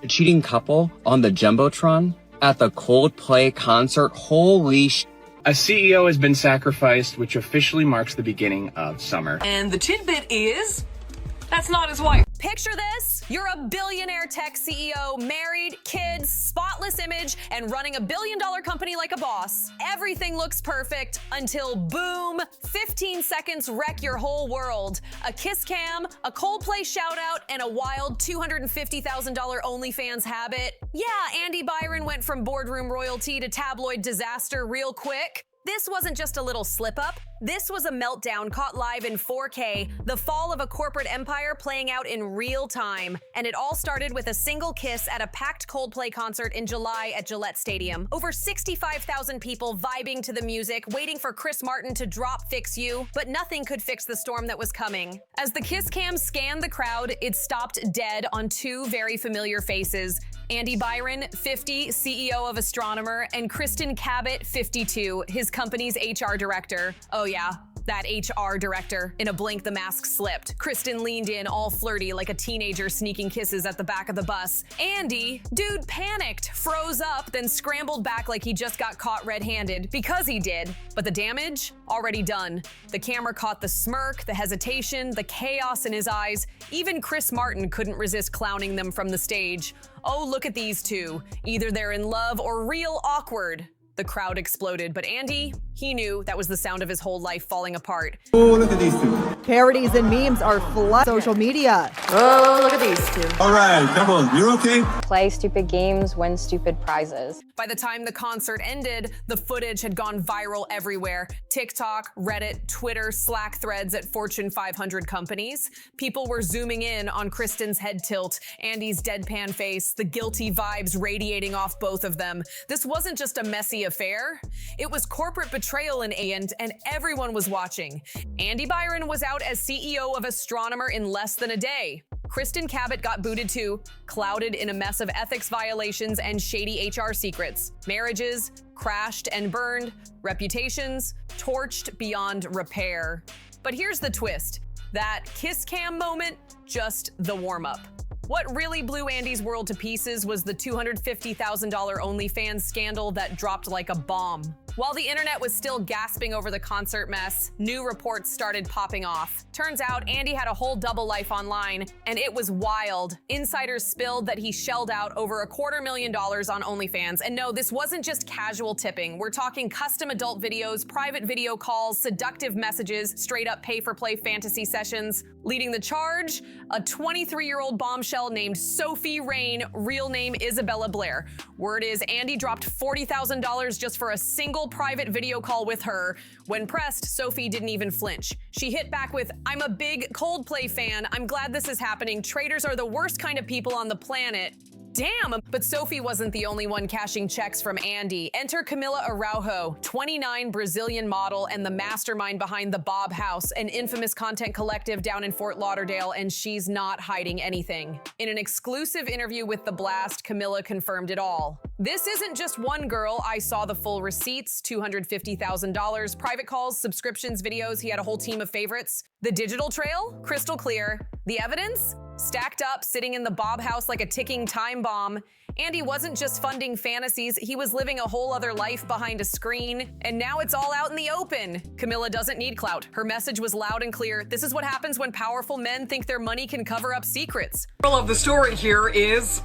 cheating couple on the Jumbotron at the Coldplay concert. Holy sh! A CEO has been sacrificed, which officially marks the beginning of summer. And the tidbit is, that's not his wife. Picture this. You're a billionaire tech CEO, married, kids, spotless image, and running a billion-dollar company like a boss. Everything looks perfect until boom, 15 seconds wreck your whole world. A kiss cam, a Coldplay shout-out, and a wild $250,000 OnlyFans habit. Yeah, Andy Byron went from boardroom royalty to tabloid disaster real quick. This wasn't just a little slip-up. This was a meltdown caught live in 4K, the fall of a corporate empire playing out in real time. And it all started with a single kiss at a packed Coldplay concert in July at Gillette Stadium. Over 65,000 people vibing to the music, waiting for Chris Martin to drop Fix You, but nothing could fix the storm that was coming. As the kiss cam scanned the crowd, it stopped dead on two very familiar faces. Andy Byron, 50, CEO of Astronomer, and Kristen Cabot, 52, his company's HR director. Oh yeah, that HR director. In a blink, the mask slipped. Kristen leaned in, all flirty, like a teenager sneaking kisses at the back of the bus. Andy, dude panicked, froze up, then scrambled back like he just got caught red-handed, because he did. But the damage? Already done. The camera caught the smirk, the hesitation, the chaos in his eyes. Even Chris Martin couldn't resist clowning them from the stage. Oh, look at these two. Either they're in love or real awkward. The crowd exploded, but Andy, he knew that was the sound of his whole life falling apart. Oh, look at these two. Parodies and memes are flooding social media. Oh, look at these two. All right, come on, you're okay? Play stupid games, win stupid prizes. By the time the concert ended, the footage had gone viral everywhere. TikTok, Reddit, Twitter, Slack threads at Fortune 500 companies. People were zooming in on Kristen's head tilt, Andy's deadpan face, the guilty vibes radiating off both of them. This wasn't just a messy affair. It was corporate betrayal in the end, and everyone was watching. Andy Byron was out as CEO of Astronomer in less than a day. Kristen Cabot got booted too, clouded in a mess of ethics violations and shady HR secrets. Marriages crashed and burned, reputations torched beyond repair. But here's the twist. That kiss cam moment, just the warm-up. What really blew Andy's world to pieces was the $250,000 OnlyFans scandal that dropped like a bomb. While the internet was still gasping over the concert mess, new reports started popping off. Turns out Andy had a whole double life online, and it was wild. Insiders spilled that he shelled out over $250,000 on OnlyFans. And no, this wasn't just casual tipping. We're talking custom adult videos, private video calls, seductive messages, straight up pay-for-play fantasy sessions. Leading the charge, a 23-year-old bombshell named Sophie Rain, real name Isabella Blair. Word is Andy dropped $40,000 just for a single private video call with her. When pressed, Sophie didn't even flinch. She hit back with, "I'm a big Coldplay fan. I'm glad this is happening. Traitors are the worst kind of people on the planet." Damn! But Sophie wasn't the only one cashing checks from Andy. Enter Camila Araujo, 29, Brazilian model and the mastermind behind the Bob House, an infamous content collective down in Fort Lauderdale, and she's not hiding anything. In an exclusive interview with The Blast, Camila confirmed it all. This isn't just one girl. I saw the full receipts, $250,000, private calls, subscriptions, videos. He had a whole team of favorites. The digital trail? Crystal clear. The evidence? Stacked up, sitting in the Bob House like a ticking time bomb. Andy wasn't just funding fantasies, he was living a whole other life behind a screen, and now it's all out in the open. Camila doesn't need clout. Her message was loud and clear. This is what happens when powerful men think their money can cover up secrets. The moral of the story here is,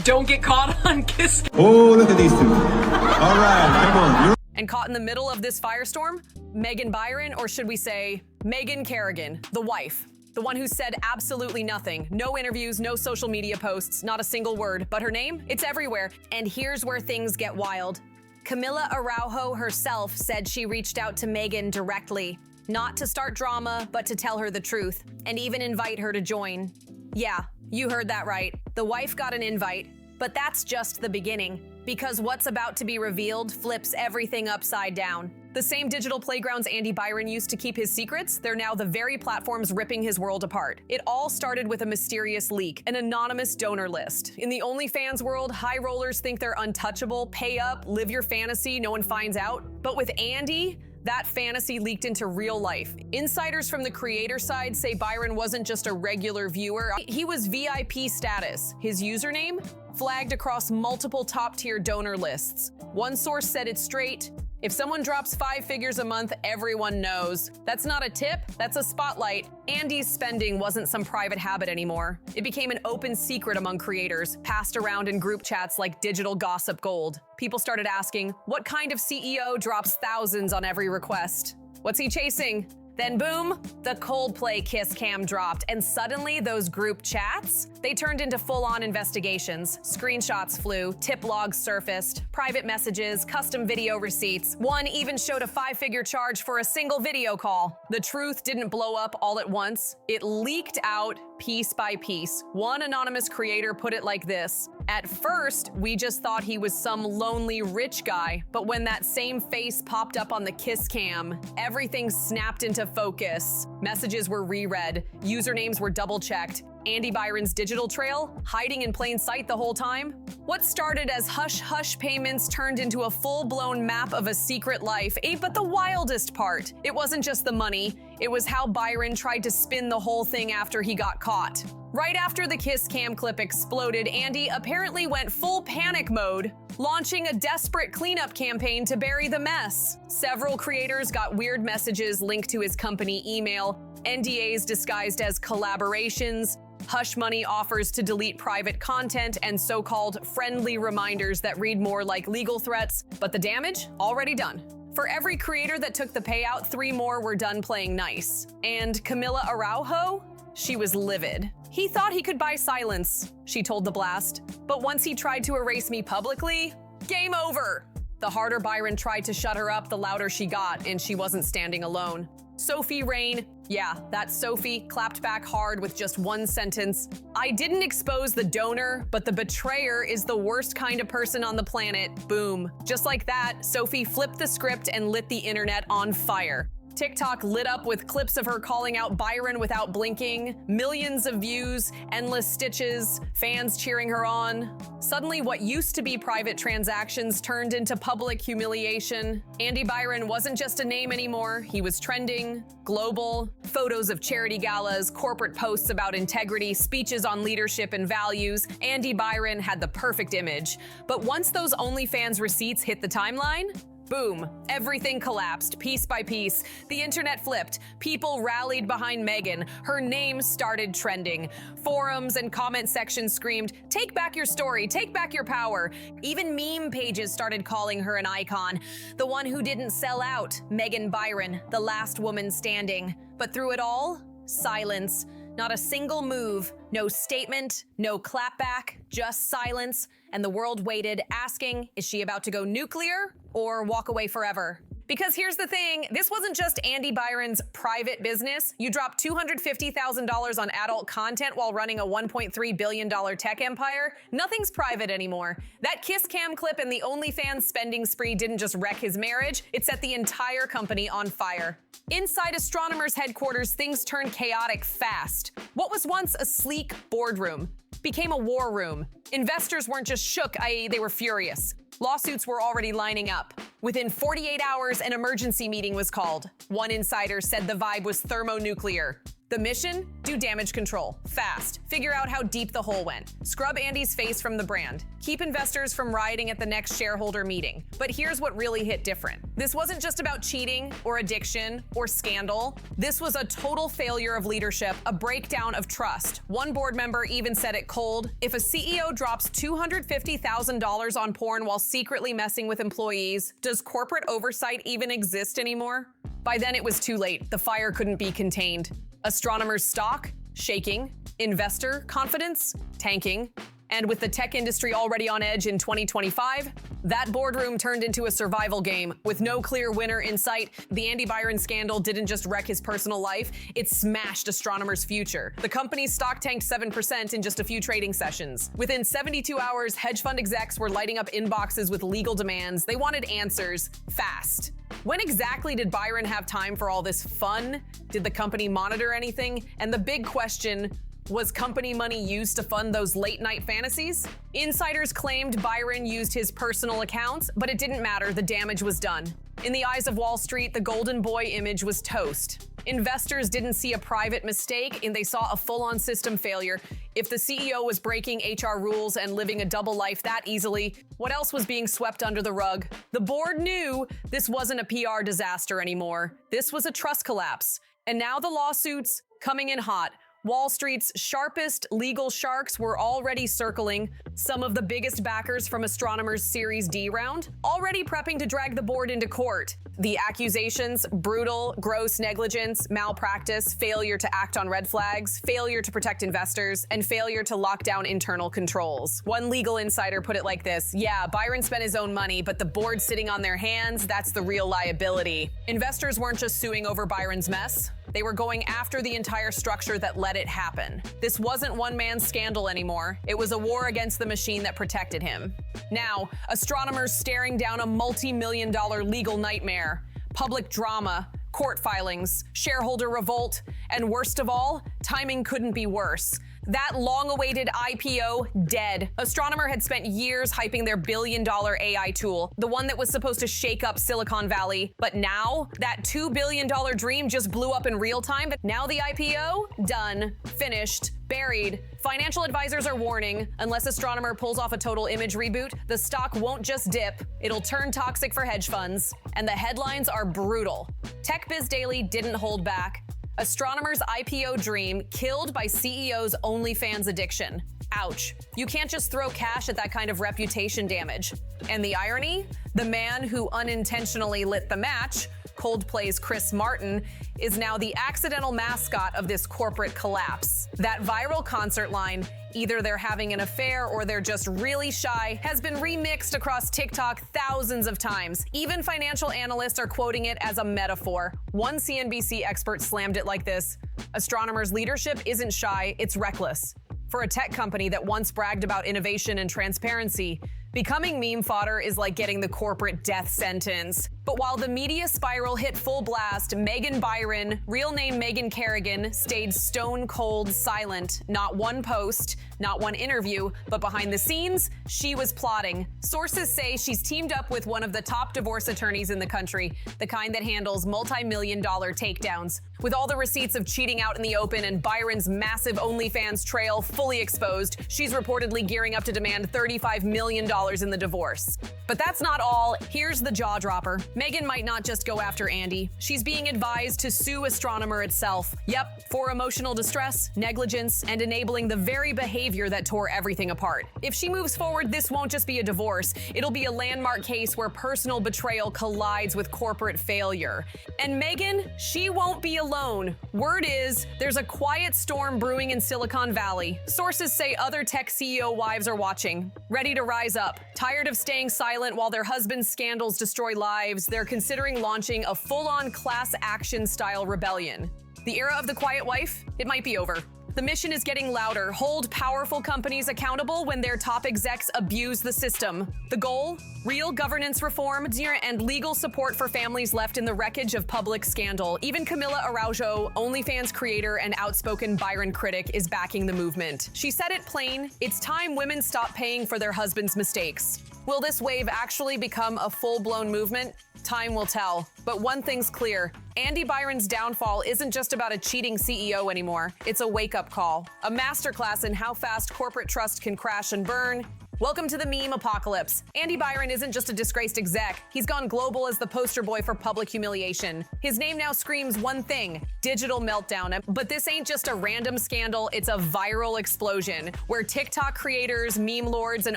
don't get caught on kiss. Oh, look at these two. All right, come on, you're And caught in the middle of this firestorm? Megan Byron, or should we say, Megan Kerrigan, the wife. The one who said absolutely nothing. No interviews, no social media posts, not a single word. But her name? It's everywhere. And here's where things get wild. Camila Araujo herself said she reached out to Megan directly. Not to start drama, but to tell her the truth. And even invite her to join. Yeah, you heard that right. The wife got an invite. But that's just the beginning. Because what's about to be revealed flips everything upside down. The same digital playgrounds Andy Byron used to keep his secrets, they're now the very platforms ripping his world apart. It all started with a mysterious leak, an anonymous donor list. In the OnlyFans world, high rollers think they're untouchable, pay up, live your fantasy, no one finds out. But with Andy, That fantasy leaked into real life. Insiders from the creator side say Byron wasn't just a regular viewer, he was VIP status. His username? Flagged across multiple top-tier donor lists. One source said it straight: if someone drops 5 figures a month, everyone knows. That's not a tip, that's a spotlight. Andy's spending wasn't some private habit anymore. It became an open secret among creators, passed around in group chats like digital gossip gold. People started asking, what kind of CEO drops thousands on every request? What's he chasing? Then boom, the Coldplay kiss cam dropped, and suddenly those group chats, they turned into full-on investigations. Screenshots flew, tip logs surfaced, private messages, custom video receipts. One even showed a 5-figure charge for a single video call. The truth didn't blow up all at once. It leaked out piece by piece. One anonymous creator put it like this: at first, we just thought he was some lonely rich guy, but when that same face popped up on the kiss cam, everything snapped into focus. Messages were reread, usernames were double-checked. Andy Byron's digital trail, hiding in plain sight the whole time? What started as hush-hush payments turned into a full-blown map of a secret life. But the wildest part, it wasn't just the money, it was how Byron tried to spin the whole thing after he got caught. Right after the kiss cam clip exploded, Andy apparently went full panic mode, launching a desperate cleanup campaign to bury the mess. Several creators got weird messages linked to his company email, NDAs disguised as collaborations, hush money offers to delete private content, and so-called friendly reminders that read more like legal threats. But the damage? Already done. For every creator that took the payout, 3 more were done playing nice. And Camila Araujo? She was livid. He thought he could buy silence, she told The Blast. But once he tried to erase me publicly, game over. The harder Byron tried to shut her up, the louder she got, and she wasn't standing alone. Sophie Rain, yeah, that Sophie, clapped back hard with just one sentence: I didn't expose the donor, but the betrayer is the worst kind of person on the planet. Boom. Just like that, Sophie flipped the script and lit the internet on fire. TikTok lit up with clips of her calling out Byron without blinking, millions of views, endless stitches, fans cheering her on. Suddenly, what used to be private transactions turned into public humiliation. Andy Byron wasn't just a name anymore, he was trending, global. Photos of charity galas, corporate posts about integrity, speeches on leadership and values. Andy Byron had the perfect image. But once those OnlyFans receipts hit the timeline, boom, everything collapsed, piece by piece. The internet flipped. People rallied behind Megan. Her name started trending. Forums and comment sections screamed, "Take back your story, take back your power." Even meme pages started calling her an icon. The one who didn't sell out, Megan Byron, the last woman standing. But through it all, silence. Not a single move, no statement, no clapback, just silence. And the world waited, asking, is she about to go nuclear or walk away forever? Because here's the thing, this wasn't just Andy Byron's private business. You dropped $250,000 on adult content while running a $1.3 billion tech empire. Nothing's private anymore. That kiss cam clip and the OnlyFans spending spree didn't just wreck his marriage, it set the entire company on fire. Inside Astronomer's headquarters, things turned chaotic fast. What was once a sleek boardroom became a war room. Investors weren't just shook, i.e. they were furious. Lawsuits were already lining up. Within 48 hours, an emergency meeting was called. One insider said the vibe was thermonuclear. The mission? Do damage control. Fast. Figure out how deep the hole went. Scrub Andy's face from the brand. Keep investors from rioting at the next shareholder meeting. But here's what really hit different. This wasn't just about cheating or addiction or scandal. This was a total failure of leadership, a breakdown of trust. One board member even said it cold: if a CEO drops $250,000 on porn while secretly messing with employees, does corporate oversight even exist anymore? By then it was too late. The fire couldn't be contained. Astronomer's stock shaking, investor confidence tanking, and with the tech industry already on edge in 2025, that boardroom turned into a survival game. With no clear winner in sight, the Andy Byron scandal didn't just wreck his personal life, it smashed Astronomer's future. The company's stock tanked 7% in just a few trading sessions. Within 72 hours, hedge fund execs were lighting up inboxes with legal demands. They wanted answers fast. When exactly did Byron have time for all this fun? Did the company monitor anything? And the big question, was company money used to fund those late-night fantasies? Insiders claimed Byron used his personal accounts, but it didn't matter, the damage was done. In the eyes of Wall Street, the golden boy image was toast. Investors didn't see a private mistake, and they saw a full-on system failure. If the CEO was breaking HR rules and living a double life that easily, what else was being swept under the rug? The board knew this wasn't a PR disaster anymore. This was a trust collapse. And now the lawsuits coming in hot. Wall Street's sharpest legal sharks were already circling, some of the biggest backers from Astronomer's Series D round, already prepping to drag the board into court. The accusations: brutal, gross negligence, malpractice, failure to act on red flags, failure to protect investors, and failure to lock down internal controls. One legal insider put it like this: yeah, Byron spent his own money, but the board sitting on their hands, that's the real liability. Investors weren't just suing over Byron's mess. They were going after the entire structure that let it happen. This wasn't one man's scandal anymore. It was a war against the machine that protected him. Now, astronomers staring down a multi-million-dollar legal nightmare. Public drama, court filings, shareholder revolt, and worst of all, timing couldn't be worse. That long-awaited IPO, dead. Astronomer had spent years hyping their billion-dollar AI tool, the one that was supposed to shake up Silicon Valley. But now, that $2 billion dream just blew up in real time. Now the IPO? Done. Finished. Buried. Financial advisors are warning, unless Astronomer pulls off a total image reboot, the stock won't just dip, it'll turn toxic for hedge funds. And the headlines are brutal. TechBiz Daily didn't hold back. Astronomer's IPO dream killed by CEO's OnlyFans addiction. Ouch. You can't just throw cash at that kind of reputation damage. And the irony? The man who unintentionally lit the match, Coldplay's Chris Martin, is now the accidental mascot of this corporate collapse. That viral concert line, either they're having an affair or they're just really shy, has been remixed across TikTok thousands of times. Even financial analysts are quoting it as a metaphor. One CNBC expert slammed it like this: Astronomer's leadership isn't shy, it's reckless. For a tech company that once bragged about innovation and transparency, becoming meme fodder is like getting the corporate death sentence. But while the media spiral hit full blast, Megan Byron, real name Megan Kerrigan, stayed stone cold silent. Not one post, not one interview, but behind the scenes, she was plotting. Sources say she's teamed up with one of the top divorce attorneys in the country, the kind that handles multi-million-dollar takedowns. With all the receipts of cheating out in the open and Byron's massive OnlyFans trail fully exposed, she's reportedly gearing up to demand $35 million in the divorce. But that's not all. Here's the jaw dropper. Megan might not just go after Andy. She's being advised to sue Astronomer itself. Yep, for emotional distress, negligence, and enabling the very behavior that tore everything apart. If she moves forward, this won't just be a divorce. It'll be a landmark case where personal betrayal collides with corporate failure. And Megan, she won't be alone. Word is, there's a quiet storm brewing in Silicon Valley. Sources say other tech CEO wives are watching, ready to rise up. Tired of staying silent while their husbands' scandals destroy lives, they're considering launching a full-on class action style rebellion. The era of the quiet wife? It might be over. The mission is getting louder. Hold powerful companies accountable when their top execs abuse the system. The goal? Real governance reform and legal support for families left in the wreckage of public scandal. Even Camila Araujo, OnlyFans creator and outspoken Byron critic, is backing the movement. She said it plain: it's time women stop paying for their husbands' mistakes. Will this wave actually become a full-blown movement? Time will tell. But one thing's clear: Andy Byron's downfall isn't just about a cheating CEO anymore. It's a wake-up call, a masterclass in how fast corporate trust can crash and burn. Welcome to the meme apocalypse. Andy Byron isn't just a disgraced exec. He's gone global as the poster boy for public humiliation. His name now screams one thing: digital meltdown. But this ain't just a random scandal, it's a viral explosion, where TikTok creators, meme lords, and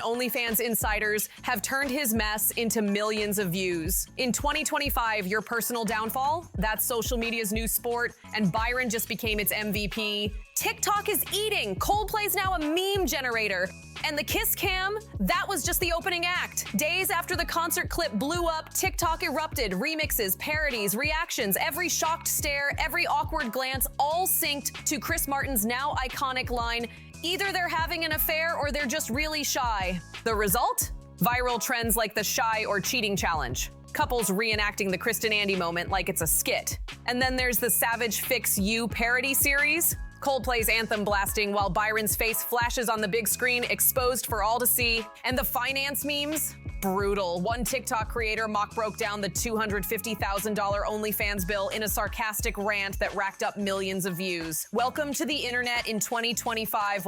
OnlyFans insiders have turned his mess into millions of views. In 2025, your personal downfall? That's social media's new sport, and Byron just became its MVP. TikTok is eating. Coldplay's now a meme generator. And the kiss cam, that was just the opening act. Days after the concert clip blew up, TikTok erupted. Remixes, parodies, reactions, every shocked stare, every awkward glance, all synced to Chris Martin's now iconic line: either they're having an affair or they're just really shy. The result? Viral trends like the shy or cheating challenge. Couples reenacting the Kristen Andy moment like it's a skit. And then there's the Savage Fix You parody series. Coldplay's anthem blasting while Byron's face flashes on the big screen, exposed for all to see. And the finance memes? Brutal. One TikTok creator broke down the $250,000 OnlyFans bill in a sarcastic rant that racked up millions of views. Welcome to the internet in 2025,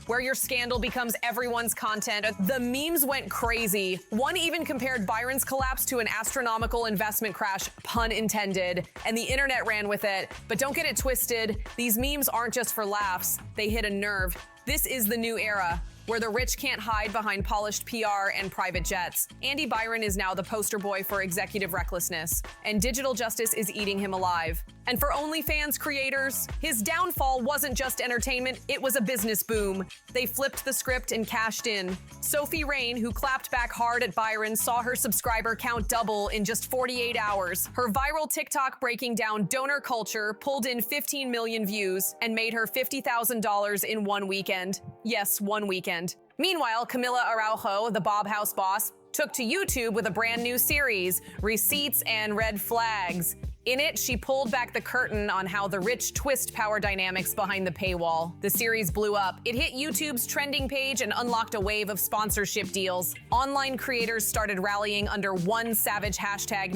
where your scandal becomes everyone's content. The memes went crazy. One even compared Byron's collapse to an astronomical investment crash, pun intended, and the internet ran with it. But don't get it twisted. These memes aren't just for laughs. They hit a nerve. This is the new era, where the rich can't hide behind polished PR and private jets. Andy Byron is now the poster boy for executive recklessness, and digital justice is eating him alive. And for OnlyFans creators, his downfall wasn't just entertainment, it was a business boom. They flipped the script and cashed in. Sophie Rain, who clapped back hard at Byron, saw her subscriber count double in just 48 hours. Her viral TikTok breaking down donor culture pulled in 15 million views and made her $50,000 in one weekend. Yes, one weekend. Meanwhile, Camila Araujo, the Bob House boss, took to YouTube with a brand new series, Receipts and Red Flags. In it, she pulled back the curtain on how the rich twist power dynamics behind the paywall. The series blew up. It hit YouTube's trending page and unlocked a wave of sponsorship deals. Online creators started rallying under one savage hashtag,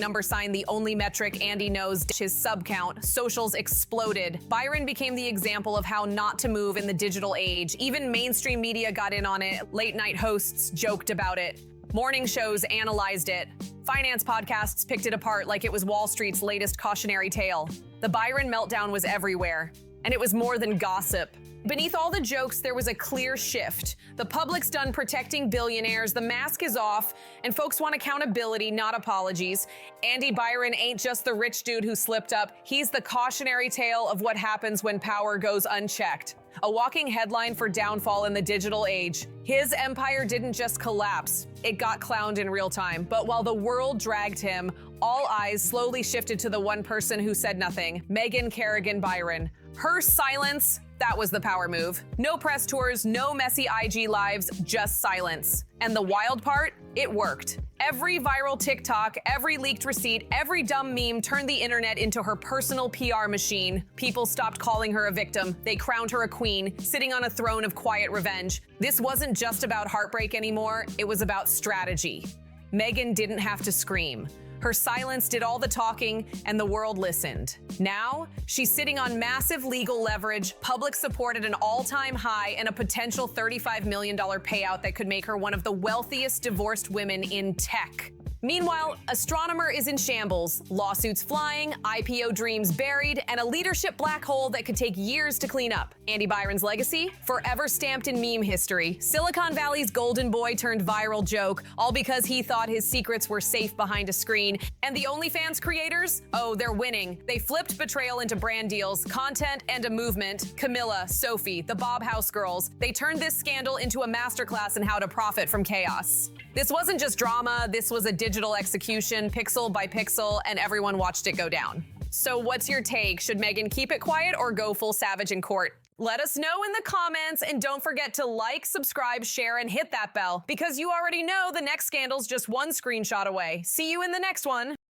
the only metric Andy knows, his sub count. Socials exploded. Byron became the example of how not to move in the digital age. Even mainstream media got in on it. Late night hosts joked about it. Morning shows analyzed it. Finance podcasts picked it apart like it was Wall Street's latest cautionary tale. The Byron meltdown was everywhere, and it was more than gossip. Beneath all the jokes, there was a clear shift. The public's done protecting billionaires, the mask is off, and folks want accountability, not apologies. Andy Byron ain't just the rich dude who slipped up, he's the cautionary tale of what happens when power goes unchecked. A walking headline for downfall in the digital age. His empire didn't just collapse, it got clowned in real time. But while the world dragged him, all eyes slowly shifted to the one person who said nothing, Megan Kerrigan Byron. Her silence, that was the power move. No press tours, no messy IG lives, just silence. And the wild part, it worked. Every viral TikTok, every leaked receipt, every dumb meme turned the internet into her personal PR machine. People stopped calling her a victim. They crowned her a queen, sitting on a throne of quiet revenge. This wasn't just about heartbreak anymore, it was about strategy. Megan didn't have to scream. Her silence did all the talking, and the world listened. Now, she's sitting on massive legal leverage, public support at an all-time high, and a potential $35 million payout that could make her one of the wealthiest divorced women in tech. Meanwhile, Astronomer is in shambles, lawsuits flying, IPO dreams buried, and a leadership black hole that could take years to clean up. Andy Byron's legacy? Forever stamped in meme history. Silicon Valley's golden boy turned viral joke, all because he thought his secrets were safe behind a screen. And the OnlyFans creators? Oh, they're winning. They flipped betrayal into brand deals, content, and a movement. Camila, Sophie, the Bob House girls, they turned this scandal into a masterclass in how to profit from chaos. This wasn't just drama, this was a digital execution, pixel by pixel, and everyone watched it go down. So what's your take? Should Megan keep it quiet or go full savage in court? Let us know in the comments, and don't forget to like, subscribe, share, and hit that bell, because you already know the next scandal's just one screenshot away. See you in the next one.